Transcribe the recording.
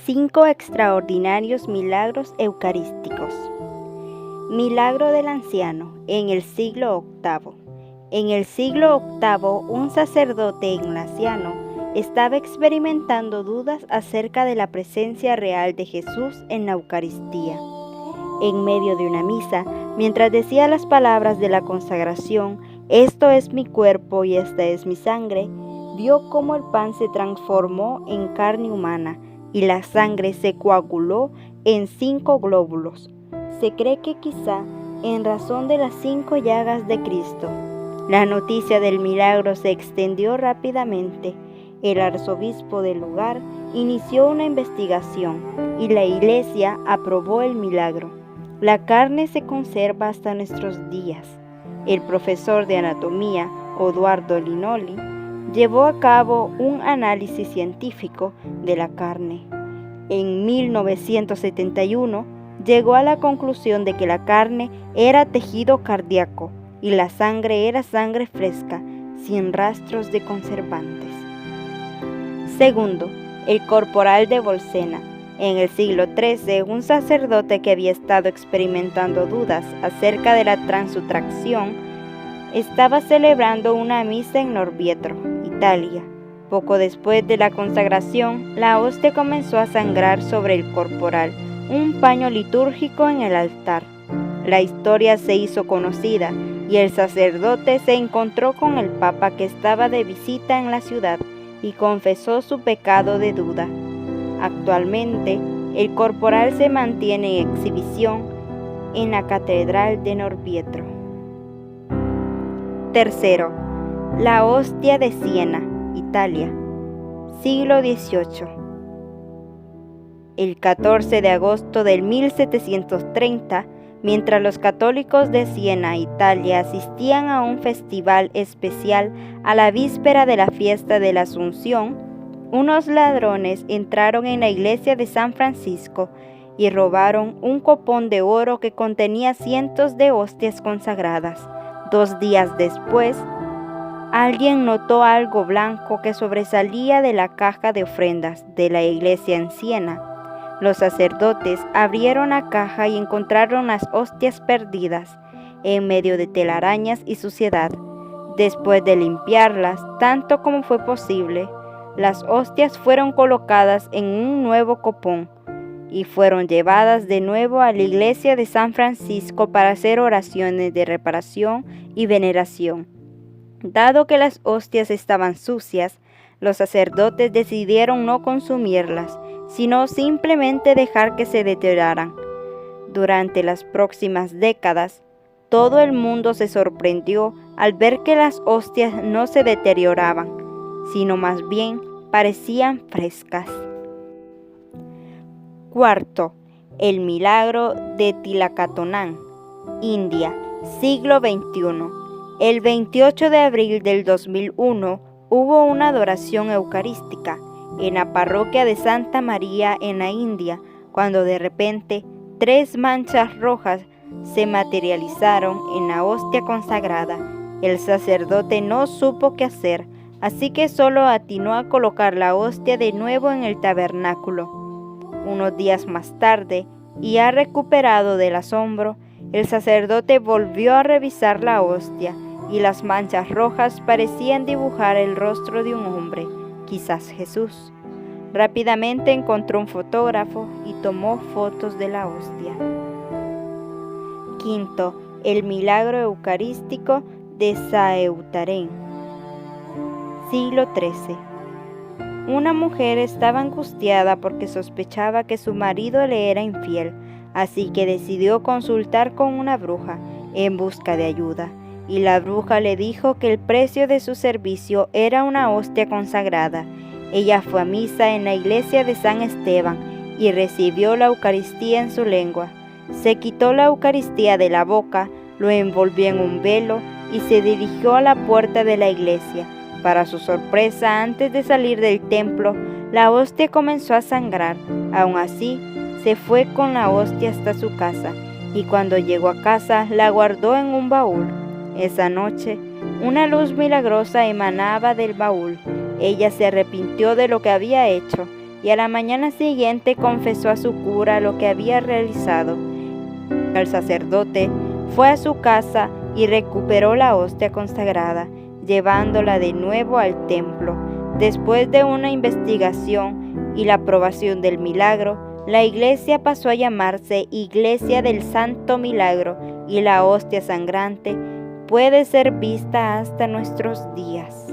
5 extraordinarios milagros eucarísticos. Milagro del anciano en el siglo VIII. En el siglo VIII, un sacerdote ignaciano estaba experimentando dudas acerca de la presencia real de Jesús en la Eucaristía. En medio de una misa, mientras decía las palabras de la consagración, «Esto es mi cuerpo y esta es mi sangre», vio cómo el pan se transformó en carne humana y la sangre se coaguló en 5 glóbulos. Se cree que quizá en razón de las 5 llagas de Cristo. La noticia del milagro se extendió rápidamente. El arzobispo del lugar inició una investigación y la iglesia aprobó el milagro. La carne se conserva hasta nuestros días. El profesor de anatomía, Odoardo Linoli, llevó a cabo un análisis científico de la carne. En 1971 llegó a la conclusión de que la carne era tejido cardíaco y la sangre era sangre fresca, sin rastros de conservantes. Segundo, el corporal de Bolsena. En el siglo XIII, un sacerdote que había estado experimentando dudas acerca de la transutracción estaba celebrando una misa en Orvieto, Italia. Poco después de la consagración, la hostia comenzó a sangrar sobre el corporal, un paño litúrgico en el altar. La historia se hizo conocida y el sacerdote se encontró con el Papa que estaba de visita en la ciudad y confesó su pecado de duda. Actualmente, el corporal se mantiene en exhibición en la Catedral de Orvieto. Tercero, la hostia de Siena, Italia, siglo XVIII. El 14 de agosto de 1730, mientras los católicos de Siena, Italia, asistían a un festival especial a la víspera de la fiesta de la Asunción, unos ladrones entraron en la iglesia de San Francisco y robaron un copón de oro que contenía cientos de hostias consagradas. 2 días después, alguien notó algo blanco que sobresalía de la caja de ofrendas de la iglesia en Siena. Los sacerdotes abrieron la caja y encontraron las hostias perdidas en medio de telarañas y suciedad. Después de limpiarlas tanto como fue posible, las hostias fueron colocadas en un nuevo copón y fueron llevadas de nuevo a la iglesia de San Francisco para hacer oraciones de reparación y veneración. Dado que las hostias estaban sucias, los sacerdotes decidieron no consumirlas, sino simplemente dejar que se deterioraran. Durante las próximas décadas, todo el mundo se sorprendió al ver que las hostias no se deterioraban, sino más bien parecían frescas. Cuarto, el milagro de Tilacatonán, India, siglo XXI. El 28 de abril del 2001 hubo una adoración eucarística en la parroquia de Santa María en la India, cuando de repente 3 manchas rojas se materializaron en la hostia consagrada. El sacerdote no supo qué hacer, así que solo atinó a colocar la hostia de nuevo en el tabernáculo. Unos días más tarde, y ya recuperado del asombro, el sacerdote volvió a revisar la hostia y las manchas rojas parecían dibujar el rostro de un hombre, quizás Jesús. Rápidamente encontró un fotógrafo y tomó fotos de la hostia. Quinto, el milagro eucarístico de Saeutarén, siglo XIII. Una mujer estaba angustiada porque sospechaba que su marido le era infiel, así que decidió consultar con una bruja en busca de ayuda, y la bruja le dijo que el precio de su servicio era una hostia consagrada. Ella fue a misa en la iglesia de San Esteban y recibió la Eucaristía en su lengua. Se quitó la Eucaristía de la boca, lo envolvió en un velo y se dirigió a la puerta de la iglesia. Para su sorpresa, antes de salir del templo, la hostia comenzó a sangrar. Aún así, se fue con la hostia hasta su casa, y cuando llegó a casa, la guardó en un baúl. Esa noche, una luz milagrosa emanaba del baúl. Ella se arrepintió de lo que había hecho y a la mañana siguiente confesó a su cura lo que había realizado. El sacerdote fue a su casa y recuperó la hostia consagrada, llevándola de nuevo al templo. Después de una investigación y la aprobación del milagro, la iglesia pasó a llamarse Iglesia del Santo Milagro y la hostia sangrante puede ser vista hasta nuestros días.